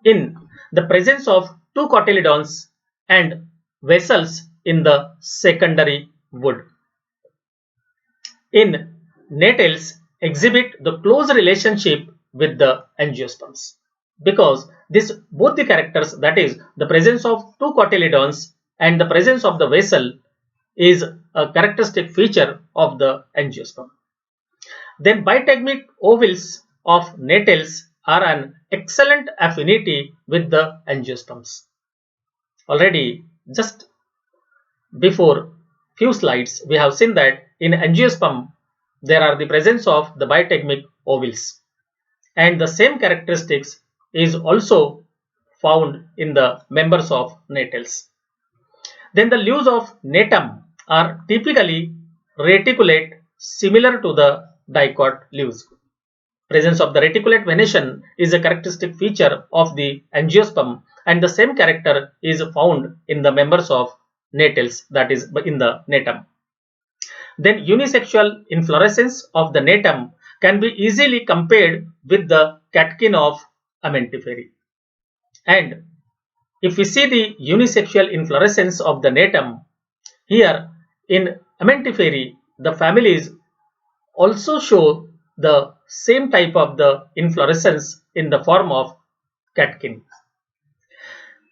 in the presence of two cotyledons and vessels in the secondary wood. In Natals exhibit the close relationship with the angiosperms because this both the characters, that is the presence of two cotyledons and the presence of the vessel, is a characteristic feature of the angiosperm. Then bitegmic ovals of Natals are an excellent affinity with the angiosperms. Already just before few slides we have seen that in angiosperm there are the presence of the bitegmic ovals and the same characteristics is also found in the members of Natals. Then the leaves of Natum are typically reticulate similar to the dicot leaves. Presence of the reticulate venation is a characteristic feature of the angiosperm and the same character is found in the members of Natals, that is in the Natum. Then unisexual inflorescence of the Natum can be easily compared with the catkin of Amentifery. And if we see the unisexual inflorescence of the Natum, here in Amentifery the families also show the same type of the inflorescence in the form of catkin.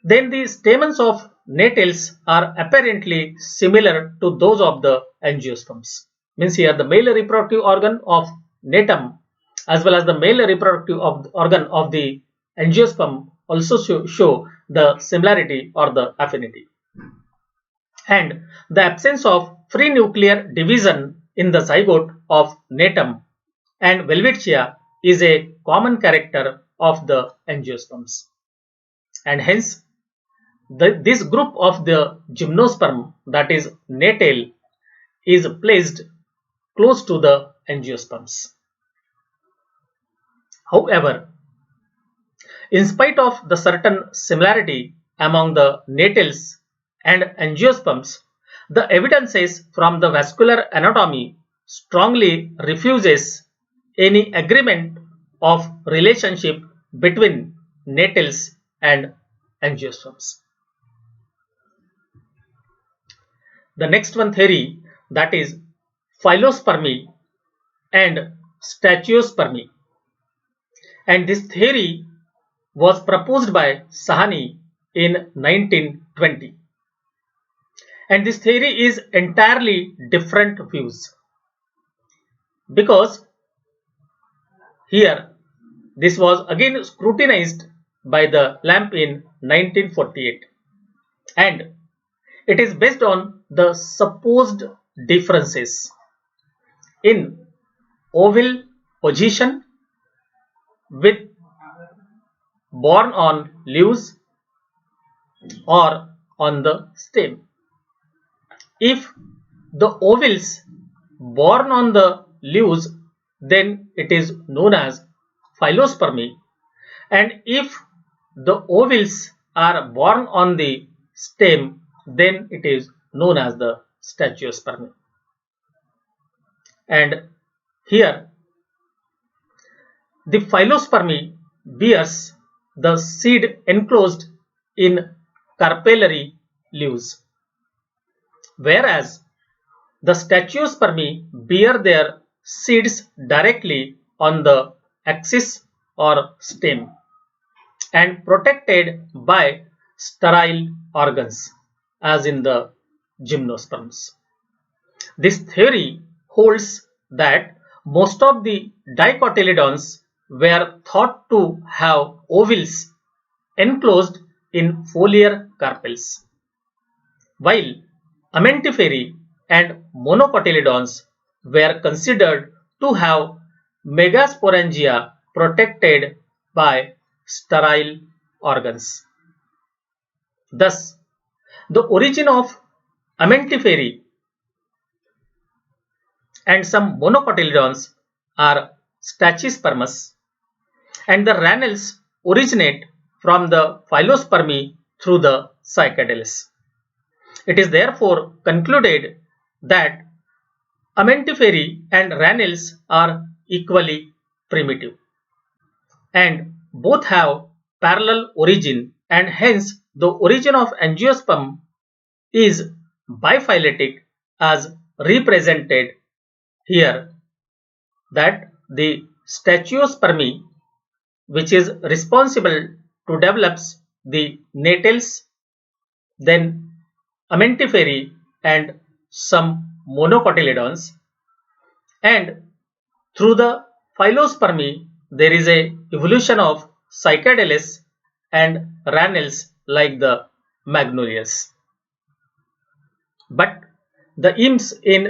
Then the stamens of Natals are apparently similar to those of the angiosperms. Means here the male reproductive organ of Natum as well as the male reproductive organ of the angiosperm also show the similarity or the affinity. And the absence of free nuclear division in the zygote of Natum and Welwitschia is a common character of the angiosperms. And hence this group of the gymnosperm, that is Natal, is placed close to the angiosperms. However, in spite of the certain similarity among the Natals and angiosperms, the evidences from the vascular anatomy strongly refuses any agreement of relationship between Natals and angiosperms. The next one theory, that is Phylospermy and Stachyspermy, and this theory was proposed by Sahani in 1920, and this theory is entirely different views because here this was again scrutinized by the Lamp in 1948 and it is based on the supposed differences in oval position with borne on leaves or on the stem. If the ovals borne on the leaves, then it is known as Phylospermy, and if the ovals are borne on the stem, then it is known as the Stachyspermy. And here the Phylospermy bears the seed enclosed in carpellary leaves, whereas the Stachyspermy bear their seeds directly on the axis or stem and protected by sterile organs as in the gymnosperms. This theory holds that most of the dicotyledons were thought to have ovals enclosed in foliar carpels, while Amentifery and monocotyledons were considered to have megasporangia protected by sterile organs. Thus, the origin of Amentifery and some monocotyledons are Stachyospermus, and the Ranels originate from the Phylospermy through the Cycadales. It is therefore concluded that Amentifery and Ranels are equally primitive, and both have parallel origin, and hence the origin of Angiosperm is biphyletic as represented here, that the Stachyospermy, which is responsible to develop the Natals, then Amentifery and some monocotyledons, and through the Phylospermy there is a evolution of Cycadales and Ranels like the Magnolias. But the IMS in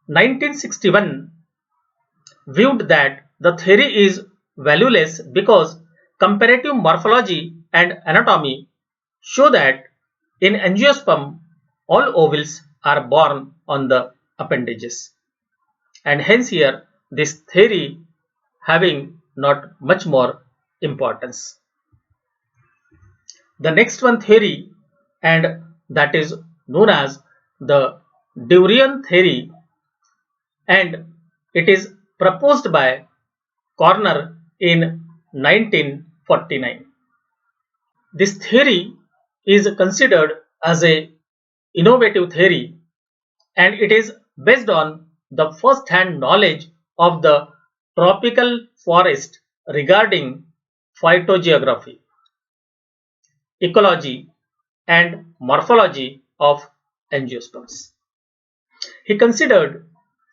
1961 viewed that the theory is valueless because comparative morphology and anatomy show that in angiosperm all ovules are born on the appendages, and hence here this theory having not much more importance. The next one theory, and that is known as the Duryo theory, and it is proposed by Corner in 1949. This theory is considered as a innovative theory, and it is based on the first-hand knowledge of the tropical forest regarding phytogeography, ecology, and morphology of angiosperms. He considered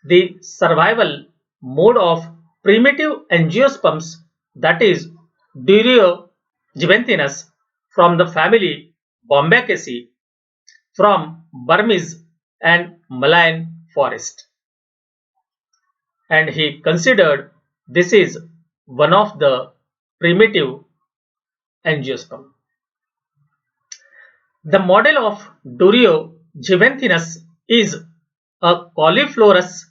the survival mode of primitive angiosperms, that is Duryo juventinus from the family Bombaceae from Burmese and Malayan forest, and he considered this is one of the primitive angiosperm. The model of Duryo juventinus is a cauliflowerous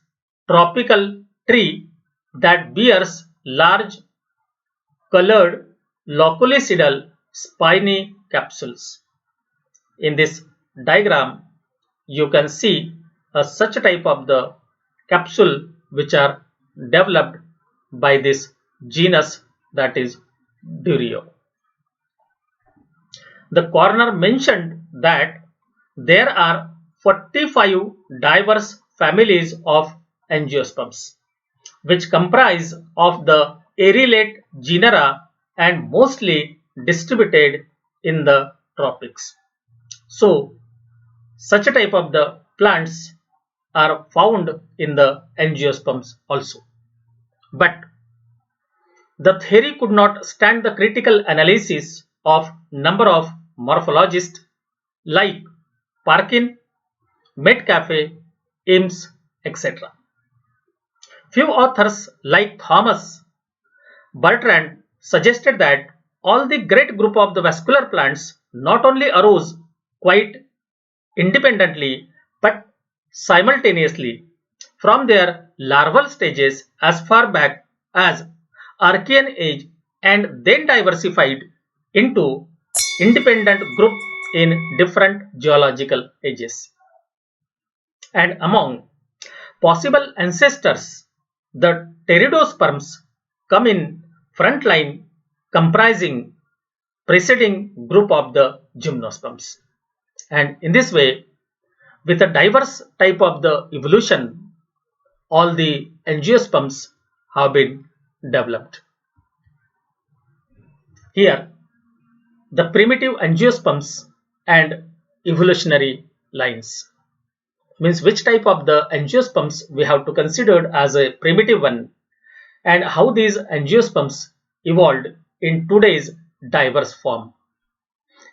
tropical tree that bears large colored loculicidal spiny capsules. In this diagram you can see such a type of the capsule which are developed by this genus, that is Duryo. The Corner mentioned that there are 45 diverse families of angiosperms which comprise of the arylate genera and mostly distributed in the tropics. So such a type of the plants are found in the angiosperms also. But the theory could not stand the critical analysis of number of morphologists like Parkin, Metcalfe, Ames, etc. Few authors like Thomas Bertrand suggested that all the great group of the vascular plants not only arose quite independently but simultaneously from their larval stages as far back as Archean age, and then diversified into independent group in different geological ages. And among possible ancestors, the pteridosperms come in front line, comprising preceding group of the gymnosperms. And in this way, with a diverse type of the evolution, all the angiosperms have been developed. Here, the primitive angiosperms and evolutionary lines means which type of the angiosperms we have to consider as a primitive one, and how these angiosperms evolved in today's diverse form.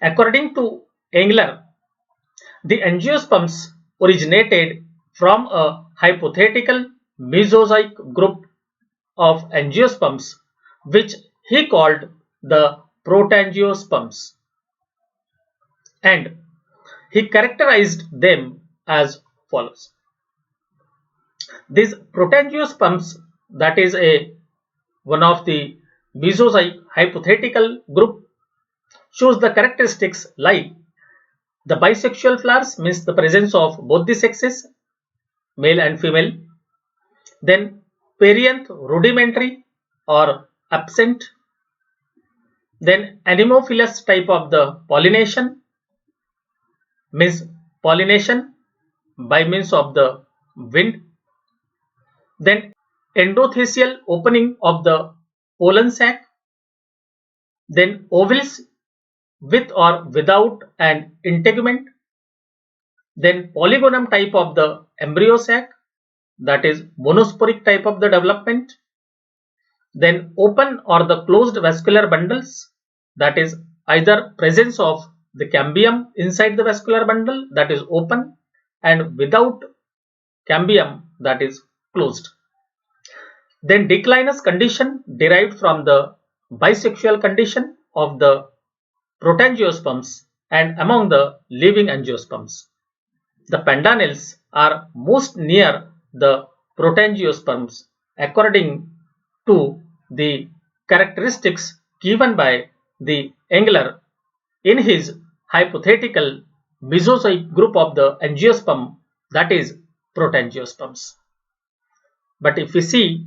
According to Engler, the angiosperms originated from a hypothetical Mesozoic group of angiosperms which he called the protangiosperms, and he characterized them as follows. These protangiosperms, that is one of the Mesozoic hypothetical group, shows the characteristics like the bisexual flowers, means the presence of both the sexes, male and female, then perianth rudimentary or absent, then anemophilous type of the pollination, means pollination by means of the wind, then endothecial opening of the pollen sac, then ovules with or without an integument, then polygonum type of the embryo sac, that is monosporic type of the development, then open or the closed vascular bundles, that is either presence of the cambium inside the vascular bundle, that is open, and without cambium, that is closed. Then declinus condition derived from the bisexual condition of the protangiosperms and among the living angiosperms. The pendanels are most near the protangiosperms according to the characteristics given by the Engler in his hypothetical Mesozoic group of the angiosperm, that is protangiosperms. But if we see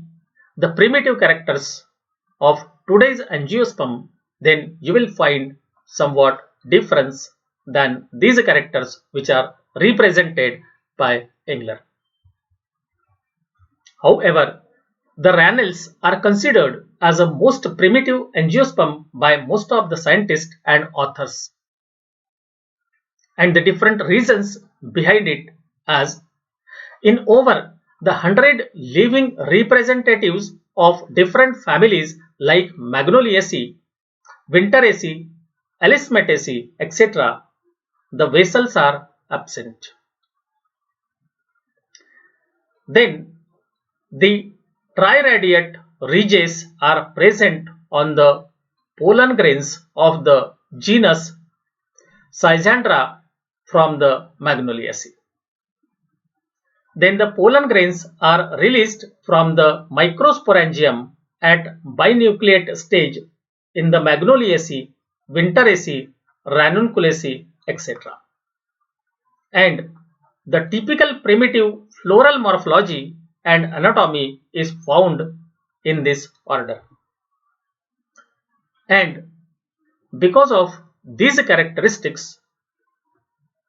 the primitive characters of today's angiosperm, then you will find somewhat difference than these characters which are represented by Engler. However, the Ranels are considered as a most primitive angiosperm by most of the scientists and authors, and the different reasons behind it, as in over the 100 living representatives of different families like Magnoliaceae, Winteraceae, Alismataceae, etc., the vessels are absent. Then the triradiate ridges are present on the pollen grains of the genus Scizandra from the Magnoliaceae. Then the pollen grains are released from the microsporangium at binucleate stage in the Magnoliaceae, Winteraceae, Ranunculaceae, etc. And the typical primitive floral morphology and anatomy is found in this order. And because of these characteristics,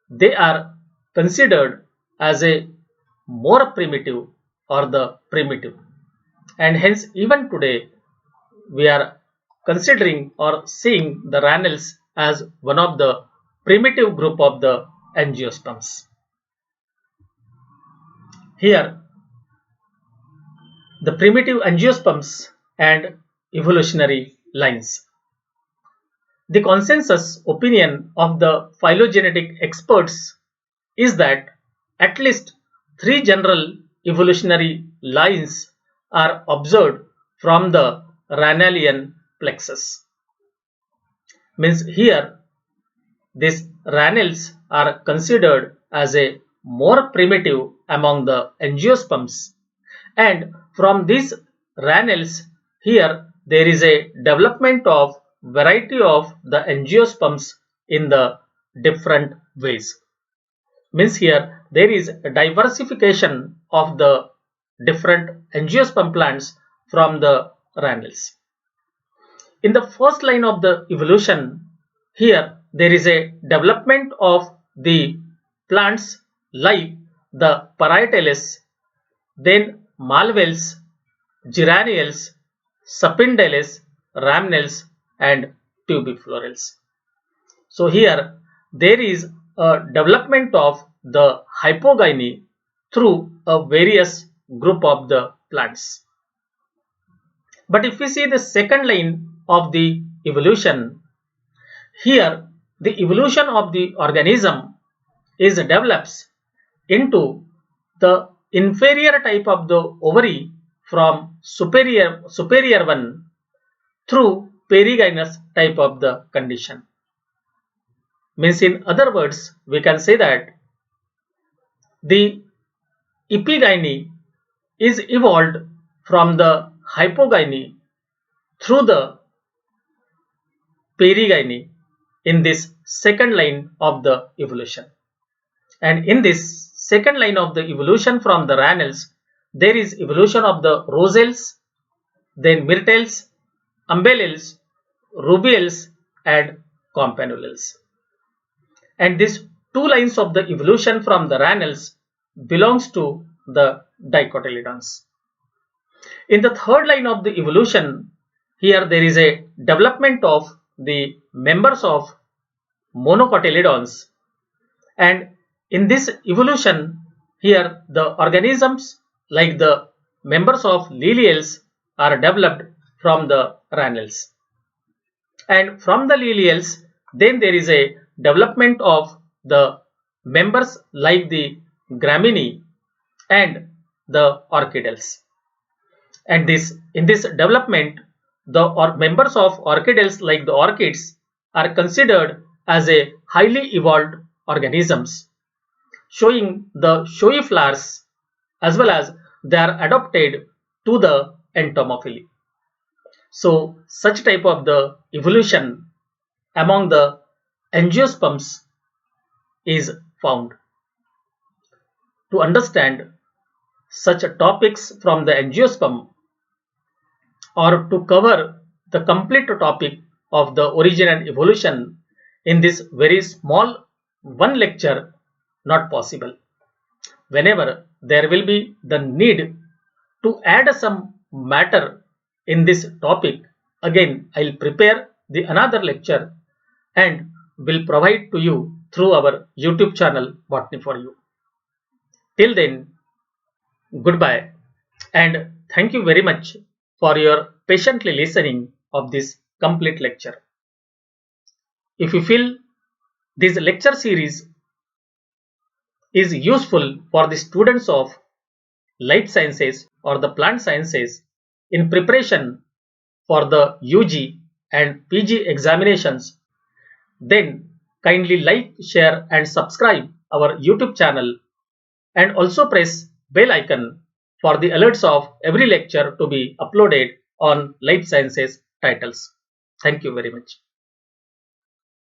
they are considered as a more primitive or the primitive, and hence even today we are considering or seeing the Ranels as one of the primitive group of the angiosperms. Here the primitive angiosperms and evolutionary lines. The consensus opinion of the phylogenetic experts is that at least 3 general evolutionary lines are observed from the Ranelian plexus. Means here these Ranels are considered as a more primitive among the angiosperms, and from these Ranels here there is a development of variety of the angiosperms in the different ways. Means here there is a diversification of the different angiosperm plants from the Ranels. In the first line of the evolution, here there is a development of the plants like the Parietalus, then Malveals, Geranials, Sapindales, Rhamnels, and Tubiflorals. So here there is a development of the hypogyny through a various group of the plants. But if we see the second line of the evolution, here the evolution of the organism is develops into the inferior type of the ovary from superior one through perigynous type of the condition. Means in other words, we can say that the epigyne is evolved from the hypogyne through the perigyne in this second line of the evolution. And in this second line of the evolution from the Ranels, there is evolution of the roselles, then myrtles, umbellales, rubiales and campanulales. And these two lines of the evolution from the Ranels belongs to the dicotyledons. In the third line of the evolution, here there is a development of the members of monocotyledons, and in this evolution, here the organisms like the members of liliales are developed from the Ranels. And from the liliales, then there is a development of the members like the graminae and the orchidales. And in this development, the members of orchidales like the orchids are considered as a highly evolved organisms, showing the showy flowers as well as they are adapted to the entomophily. So such type of the evolution among the angiosperms is found. To understand such topics from the angiosperm, or to cover the complete topic of the origin and evolution in this very small one lecture, not possible. Whenever there will be the need to add some matter in this topic, again I will prepare the another lecture and will provide to you through our YouTube channel Botany for You. Till then, goodbye and thank you very much for your patiently listening of this complete lecture. If you feel this lecture series is useful for the students of life sciences or the plant sciences in preparation for the UG and PG examinations, then kindly like, share and subscribe our YouTube channel and also press bell icon for the alerts of every lecture to be uploaded on life sciences titles. Thank you very much.